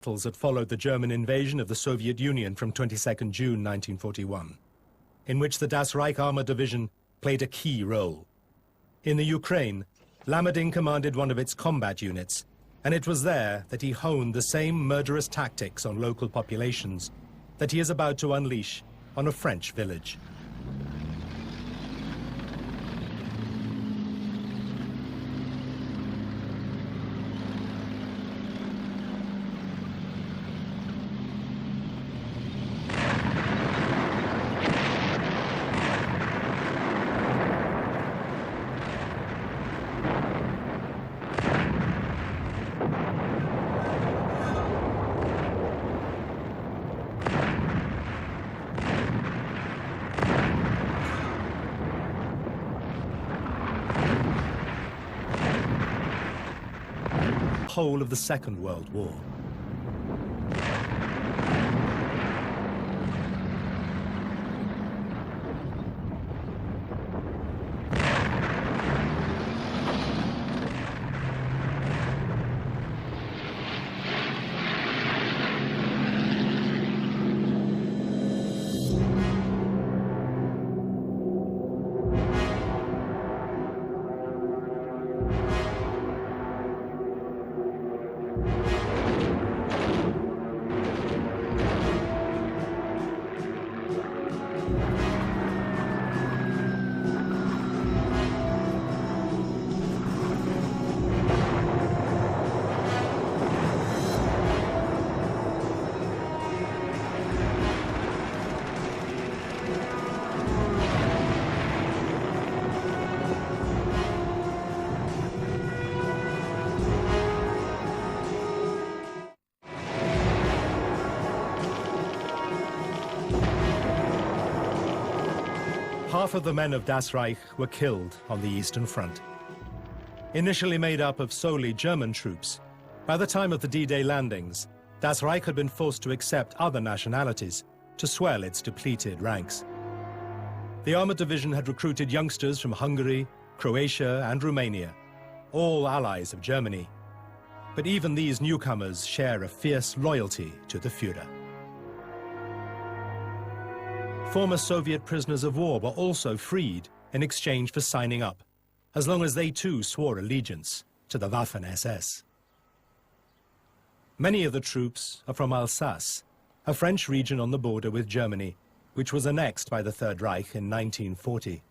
battles that followed the German invasion of the Soviet Union from 22nd June 1941, in which the Das Reich Armored Division played a key role. In the Ukraine, Lamadin commanded one of its combat units, and it was there that he honed the same murderous tactics on local populations that he is about to unleash on a French village. Whole of the Second World War. Half of the men of Das Reich were killed on the Eastern Front. Initially made up of solely German troops, by the time of the D-Day landings, Das Reich had been forced to accept other nationalities to swell its depleted ranks. The armored division had recruited youngsters from Hungary, Croatia, and Romania, all allies of Germany. But even these newcomers share a fierce loyalty to the Führer. Former Soviet prisoners of war were also freed in exchange for signing up, as long as they too swore allegiance to the Waffen-SS. Many of the troops are from Alsace, a French region on the border with Germany, which was annexed by the Third Reich in 1940.